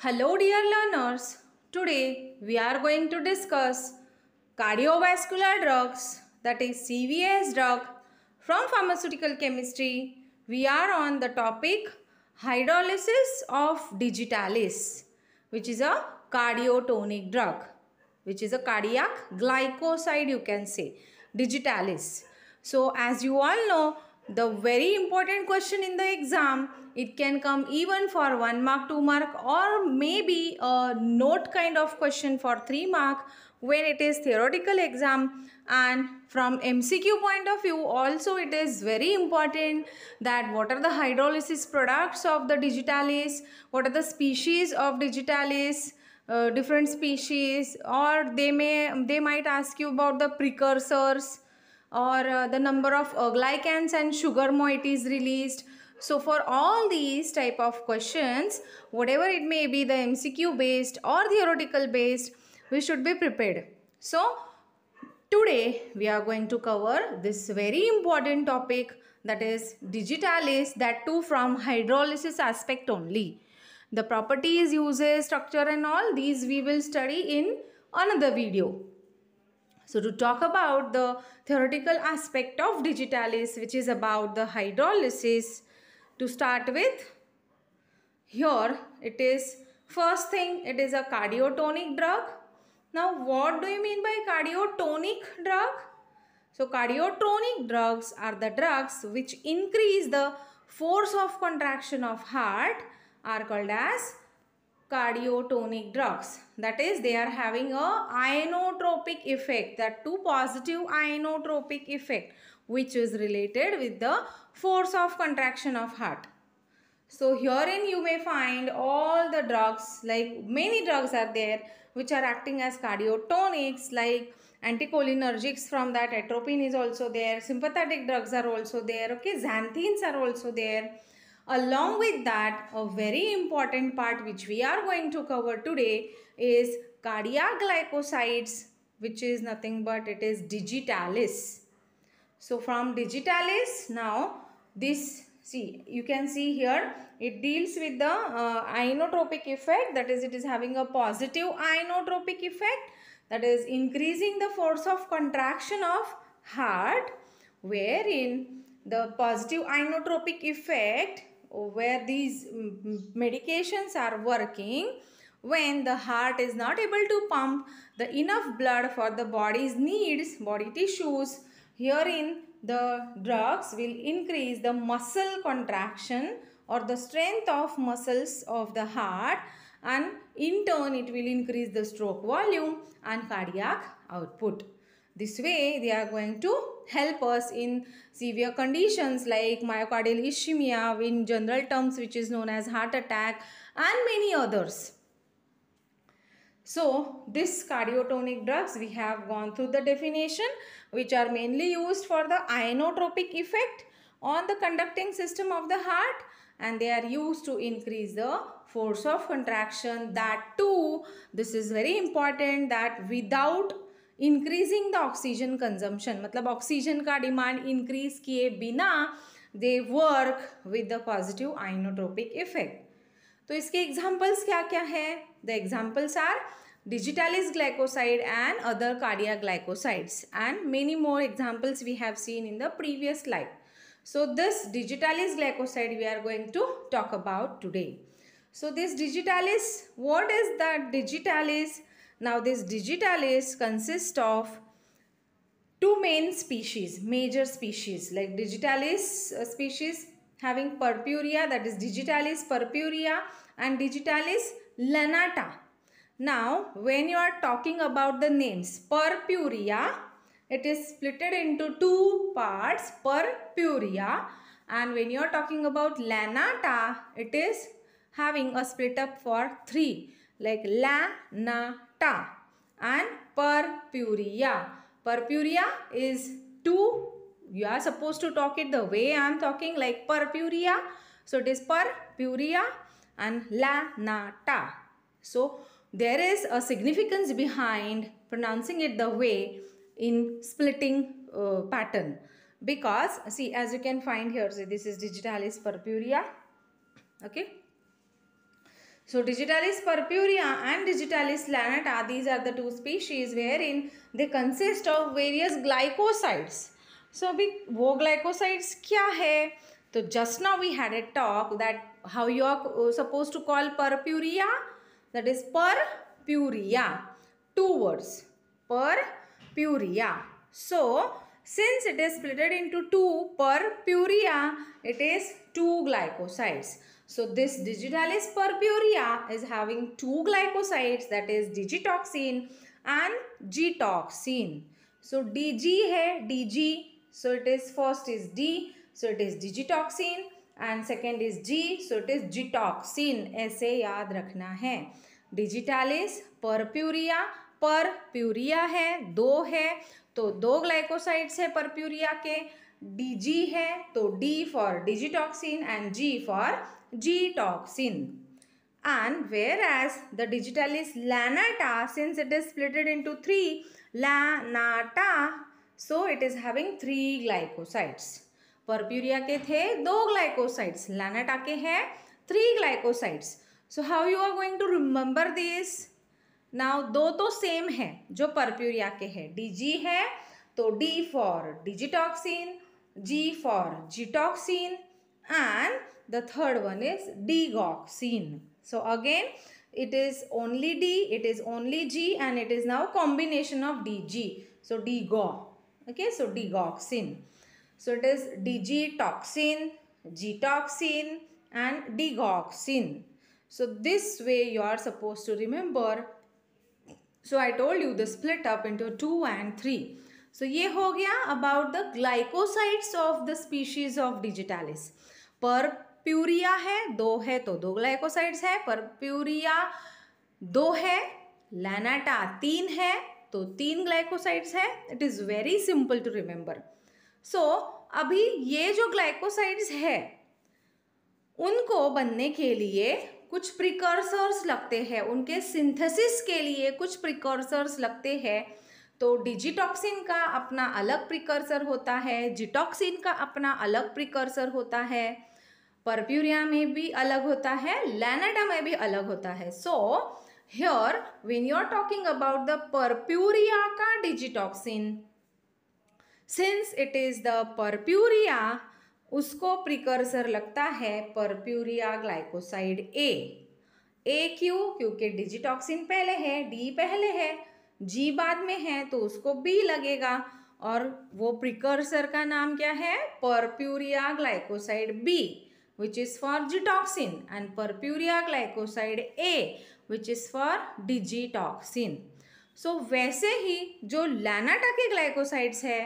Hello dear learners, today we are going to discuss cardiovascular drugs, that is CVS drug from pharmaceutical chemistry. We are on the topic hydrolysis of digitalis, which is a cardiotonic drug, which is a cardiac glycoside, you can say, digitalis. So as you all know, the very important question in the exam, it can come even for 1 mark, 2 mark, or maybe a note kind of question for 3 mark when it is theoretical exam. And from MCQ point of view also, it is very important that what are the hydrolysis products of the digitalis, what are the species of digitalis, different species, or they might ask you about the precursors, or the number of glycans and sugar moieties released. So for all these type of questions, whatever it may be, the MCQ based or theoretical based, we should be prepared. So today we are going to cover this very important topic, that is digitalis, that too from hydrolysis aspect only. The properties, uses, structure and all these we will study in another video. So to talk about the theoretical aspect of digitalis, which is about the hydrolysis, to start with, here it is, first thing, it is a cardiotonic drug. Now what do you mean by cardiotonic drug? So cardiotonic drugs are the drugs which increase the force of contraction of heart, are called as cardiotonic drugs. That is, they are having a inotropic effect, that too positive inotropic effect, which is related with the force of contraction of heart. So herein you may find all the drugs, like many drugs are there which are acting as cardiotonics, like anticholinergics. From that, atropine is also there, sympathetic drugs are also there, okay, xanthines are also there. Along with that, a very important part which we are going to cover today is cardiac glycosides, which is nothing but it is digitalis. So from digitalis, now this, see, you can see here, it deals with the inotropic effect, that is, it is having a positive inotropic effect, that is increasing the force of contraction of heart, wherein the positive inotropic effect, where these medications are working when the heart is not able to pump the enough blood for the body's needs, body tissues. Herein the drugs will increase the muscle contraction or the strength of muscles of the heart, and in turn it will increase the stroke volume and cardiac output. This way they are going to help us in severe conditions like myocardial ischemia in general terms, which is known as heart attack, and many others. So this cardiotonic drugs, we have gone through the definition, which are mainly used for the inotropic effect on the conducting system of the heart, and they are used to increase the force of contraction. That too, this is very important, that without increasing the oxygen consumption, मतलब oxygen का demand increase किए बिना they work with the positive inotropic effect. तो इसके examples क्या क्या है? The examples are digitalis glycoside and other cardiac glycosides, and many more examples we have seen in the previous slide. So this digitalis glycoside we are going to talk about today. So this digitalis, what is that digitalis? Now this digitalis consists of two main species, major species, like digitalis species having purpurea, that is digitalis purpurea, and digitalis lanata. Now when you are talking about the names, purpurea, it is splitted into two parts, purpurea, and when you are talking about lanata, it is having a split up for three, like lanata and purpurea. Purpurea is two, you are supposed to talk it the way I am talking, like purpurea. So it is purpurea and lanata. So there is a significance behind pronouncing it the way in splitting pattern, because see, as you can find here, so this is digitalis purpurea, okay. So digitalis purpurea and digitalis lanata, these are the two species wherein they consist of various glycosides. So अभी वो glycosides क्या है? तो just now we had a talk that how you are supposed to call purpurea, that is purpurea, two words, purpurea. So since it is split into two, purpurea, it is two glycosides. So this digitalis purpurea is having two glycosides, that is digitoxin and G-toxin. So DG है DG, so it is first is D, so it is digitoxin and second is G, so it is G-toxin. ऐसे याद रखना है. digitalis purpurea, purpurea है, दो है तो दो ग्लाइकोसाइड्स है परप्यूरिया के. DG है तो D for digitoxin and G for G-toxin. And whereas the digitalis lanata, since it is split into three, lanata, so it is having three glycosides. Purpurea के थे दो ग्लाइकोसाइड्स, lanata के हैं three glycosides. So how you are going to remember this? Now दो तो same है जो purpurea के है. DG है तो D for digitoxin, G for G-toxin, and the third one is digoxin. So again it is only D, it is only G, and it is now combination of DG. So digo. Okay, so digoxin. So it is DG-toxin, G-toxin and digoxin. So this way you are supposed to remember. So I told you the split up into 2 and 3. So ये हो गया about the glycosides of the species of digitalis. Purpurea है तो दो glycosides है. Purpurea दो है, lanata तीन है तो तीन ग्लाइकोसाइड्स है. It is very simple to remember. So अभी ये जो ग्लाइकोसाइड्स है उनको बनने के लिए कुछ प्रिकर्सर्स लगते हैं, उनके सिंथेसिस के लिए कुछ प्रिकर्सर्स लगते हैं. तो डिजिटॉक्सिन का अपना अलग प्रिकर्सर होता है, जीटॉक्सिन का अपना अलग प्रिकर्सर होता है, परप्यूरिया में भी अलग होता है, लैनाटा में भी अलग होता है. So here when you are talking about the purpurea का digitoxin, since it is the purpurea, उसको प्रिकर्सर लगता है परप्यूरिया ग्लाइकोसाइड ए. ए क्यों? क्योंकि डिजिटॉक्सिन पहले है, डी पहले है, जी बाद में है तो उसको बी लगेगा. और वो प्रिकर्सर का नाम क्या है? Purpurea glycoside B, which is for gitoxin, and purpurea glycoside A, which is for digitoxin. So वैसे ही जो लैनाटा के ग्लाइकोसाइड्स है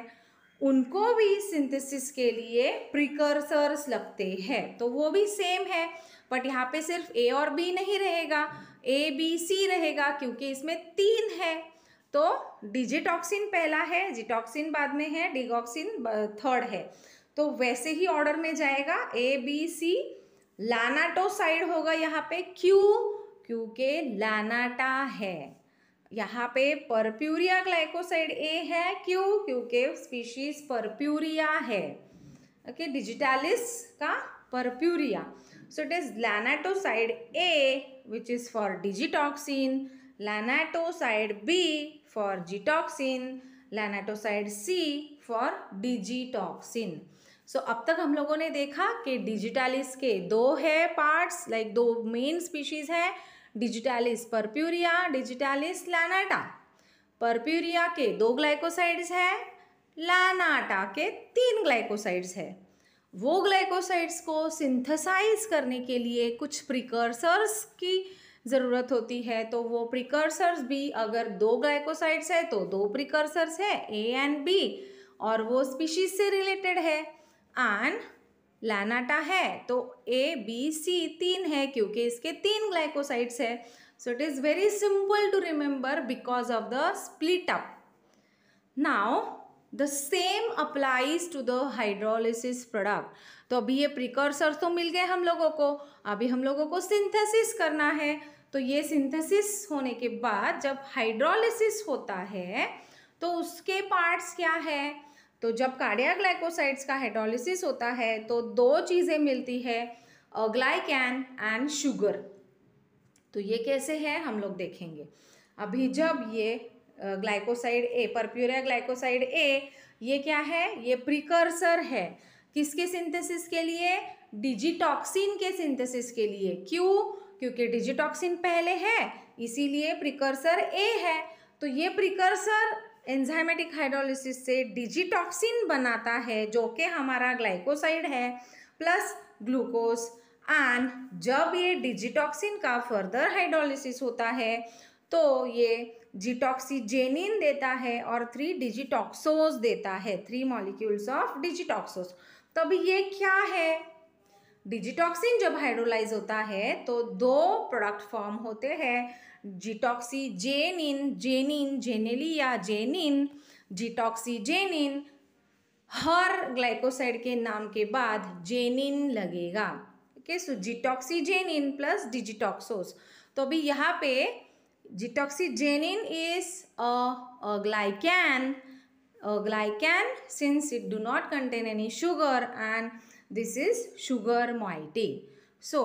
उनको भी सिंथेसिस के लिए प्रिकर्सर्स लगते हैं. तो वो भी सेम है, बट यहाँ पे सिर्फ ए और बी नहीं रहेगा, ए बी सी रहेगा, क्योंकि इसमें तीन है. तो डिजिटॉक्सिन पहला है, जीटॉक्सिन बाद में है, डिगॉक्सिन थर्ड है. तो वैसे ही ऑर्डर में जाएगा ए बी सी. लैनाटोसाइड होगा यहाँ पे, क्यों? क्योंकि लैनाटा है. यहाँ पे परप्यूरिया ग्लाइकोसाइड ए है, क्यों? क्योंकि स्पीशीज परप्यूरिया है. ओके, डिजिटालिस का purpurea. So it is lanatoside A which is for digitoxin, lanatoside B for gitoxin, lanatoside C for digitoxin. So अब तक हम लोगों ने देखा कि डिजिटालिस के दो है पार्ट्स, लाइक दो मेन स्पीशीज है, डिजिटालिस परप्यूरिया, डिजिटालिस लैनाटा. परप्यूरिया के दो ग्लाइकोसाइड्स है, लैनाटा के तीन ग्लाइकोसाइड्स है. वो ग्लाइकोसाइड्स को सिंथेसाइज करने के लिए कुछ प्रिकर्सर्स की ज़रूरत होती है. तो वो प्रिकर्सर्स भी, अगर दो ग्लाइकोसाइड्स है तो दो प्रिकर्सर्स है, ए एंड बी, और वो स्पीशीज से रिलेटेड है. एंड लैनाटा है तो ए बी सी तीन है, क्योंकि इसके तीन ग्लाइकोसाइड्स है. So it is very simple to remember because of the split up. Now the same applies to the hydrolysis product. तो अभी ये प्रिकर्सर तो मिल गए हम लोगों को, अभी हम लोगों को सिंथेसिस करना है. तो ये सिंथेसिस होने के बाद जब हाइड्रोलिसिस होता है तो उसके पार्ट्स क्या है? तो जब कार्डियक ग्लाइकोसाइड्स का हाइड्रोलिसिस होता है तो दो चीज़ें मिलती है, ग्लाइकैन एंड शुगर. तो ये कैसे है हम लोग देखेंगे। अभी जब ये ग्लाइकोसाइड ए, परप्यूरिया ग्लाइकोसाइड ए, ये क्या है, ये प्रिकर्सर है किसके सिंथेसिस के लिए, डिजिटॉक्सिन के सिंथेसिस के लिए। क्यों, क्योंकि डिजिटॉक्सिन पहले है इसीलिए प्रिकर्सर ए है। तो ये प्रिकर्सर एंजाइमेटिक हाइड्रोलिसिस से डिजिटॉक्सिन बनाता है जो कि हमारा ग्लाइकोसाइड है प्लस ग्लूकोज। एंड जब ये डिजिटॉक्सिन का फर्दर हाइड्रोलिसिस होता है तो ये जिटॉक्सीजेनिन देता है और 3 डिजिटॉक्सोज देता है, 3 मॉलिक्यूल्स ऑफ डिजिटॉक्सोज। तो अभी ये क्या है, डिजिटॉक्सिन जब हाइड्रोलाइज होता है तो 2 प्रोडक्ट फॉर्म होते हैं, जिटॉक्सीजेनिन, जेनिन, जेनेलिया, जेनिन, जिटॉक्सीजेनिन। हर ग्लाइकोसाइड के नाम के बाद जेनिन लगेगा। ओके, सो जिटॉक्सीजेनिन प्लस डिजिटॉक्सोज। तो अभी यहाँ पे जिटॉक्सीजेनिन is a glycan since it do not contain any sugar and this is sugar moiety. So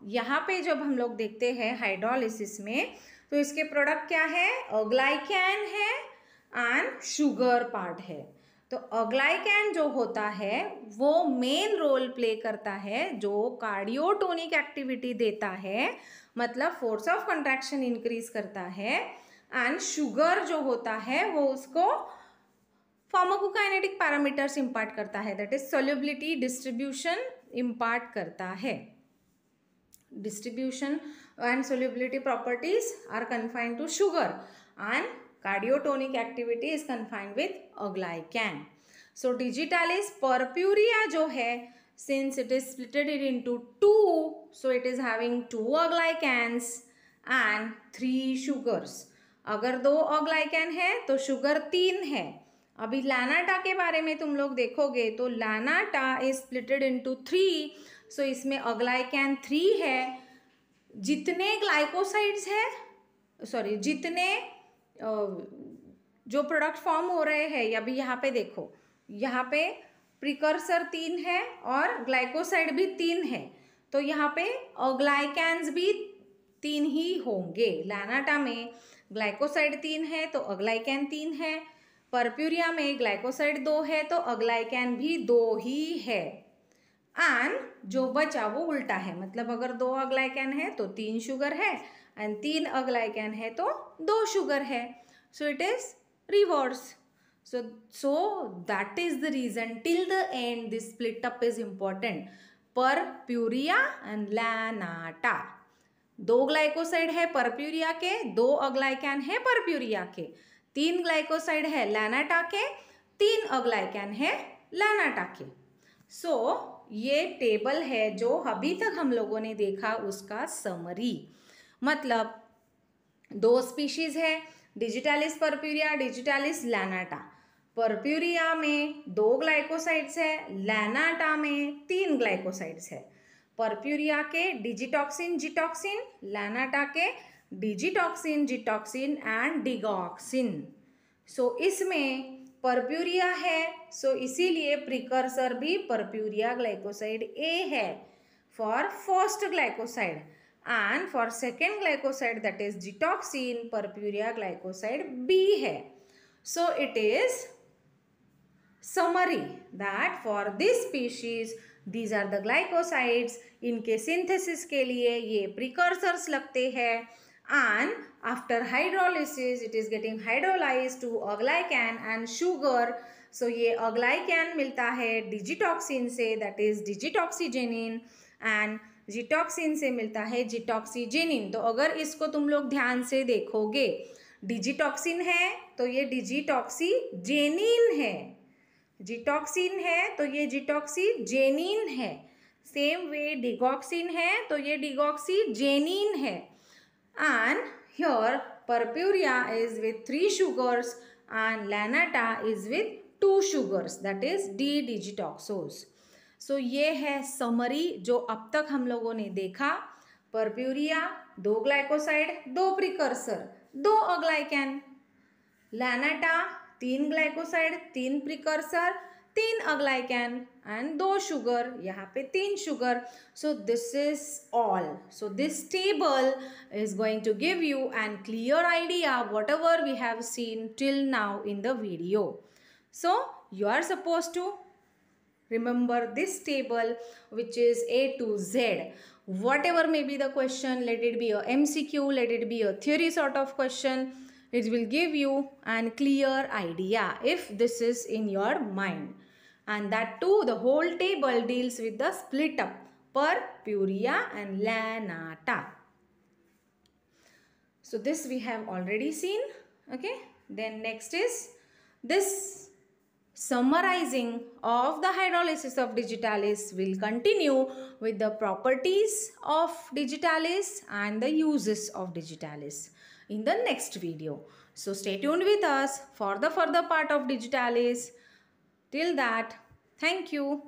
यहाँ पे जब हम लोग देखते हैं हाइड्रोलिसिस में तो इसके प्रोडक्ट क्या है, ग्लाइकैन है एंड शुगर पार्ट है। तो अग्लाइकैन जो होता है वो मेन रोल प्ले करता है, जो कार्डियोटोनिक एक्टिविटी देता है, मतलब फोर्स ऑफ कंट्रैक्शन इंक्रीज करता है। एंड शुगर जो होता है वो उसको फार्माकोकाइनेटिक पैरामीटर्स इम्पार्ट करता है, that is solubility, distribution impart करता है। Distribution and solubility properties are confined to sugar and cardiotonic activity is confined with aglycone. So digitalis purpurea जो है, since it is splitted it into 2, so it is having 2 अग्लाइकैन्स and 3 sugars. अगर 2 अग्लाइकैन है तो sugar 3 है। अभी लानाटा के बारे में तुम लोग देखोगे तो लानाटा इज स्प्लिटेड इनटू 3, सो इसमें अग्लाइकैन 3 है। जितने ग्लाइकोसाइड्स है, सॉरी जितने जो प्रोडक्ट फॉर्म हो रहे हैं, अभी यहाँ पे देखो, यहाँ पे प्रिकर्सर 3 है और ग्लाइकोसाइड भी 3 है, तो यहाँ पे अग्लाइकैन्स भी 3 ही होंगे। लानाटा में ग्लाइकोसाइड 3 है तो अग्लाइकैन 3 है, परप्यूरिया में ग्लाइकोसाइड 2 है तो अग्लाइकैन भी 2 ही है। एंड जो बचा वो उल्टा है, मतलब अगर 2 अग्लाइकैन है तो 3 शुगर है एंड 3 अग्लाइकैन है तो 2 शुगर है। So it is reverse. So that is the reason till the end this split up is important. Purpurea and lanata, 2 glycoside है परप्यूरिया के, 2 अग्लाइकैन है परप्यूरिया के, 3 ग्लाइकोसाइड है लानाटा के, 3 अग्लाइकैन है लानाटा के। सो ये टेबल है जो अभी तक हम लोगों ने देखा उसका समरी। मतलब 2 स्पीशीज है, डिजिटालिस परप्यूरिया, डिजिटालिस लानाटा। परप्यूरिया में 2 ग्लाइकोसाइड्स है, लानाटा में 3 ग्लाइकोसाइड्स है। परप्यूरिया के डिजिटॉक्सिन, जिटॉक्सिन, लानाटा के डिजिटॉक्सिन, जिटॉक्सिन एंड डिगॉक्सिन। सो इसमें परप्यूरिया है, सो इसीलिए प्रिकर्सर भी परप्यूरिया ग्लाइकोसाइड ए है for first glycoside, and for second glycoside that is gitoxin purpurea glycoside B है। So it is summary that for this species these are the glycosides, इनके synthesis के लिए ये precursors लगते हैं, and after hydrolysis it is getting hydrolyzed to अग्लाइकैन and sugar. so ये अग्लाइकैन मिलता है डिजिटॉक्सिन से, that is डिजिटॉक्सीजेनिन, and जिटॉक्सिन से मिलता है जिटॉक्सीजेनिन। तो अगर इसको तुम लोग ध्यान से देखोगे, डिजिटॉक्सिन है तो ये डिजिटॉक्सीजेनिन है, जिटॉक्सिन है तो ये जिटॉक्सीजेनिन है, सेम वे डिगॉक्सिन है तो ये डिगॉक्सीजेनिन है। And here purpurea is with 3 sugars and lanata is with 2 sugars, that is D digitoxose. So ये है समरी जो अब तक हम लोगों ने देखा। Purpurea 2 glycoside, 2 precursor, 2 अग्लाइकैन। लानाटा 3 glycoside, 3 precursor, 3 अग्लाइकैन and 2 sugar, यहाँ पे 3 sugar. So this is all. So this table is going to give you an clear idea whatever we have seen till now in the video. So you are supposed to remember this table, which is A to Z. Whatever may be the question, let it be a MCQ, let it be a theory sort of question, it will give you an clear idea if this is in your mind. And that too, the whole table deals with the split up per Puria and Lanata. So this we have already seen. Okay. Then next is this summarizing of the hydrolysis of digitalis will continue with the properties of digitalis and the uses of digitalis in the next video. So stay tuned with us for the further part of digitalis. Till that, thank you.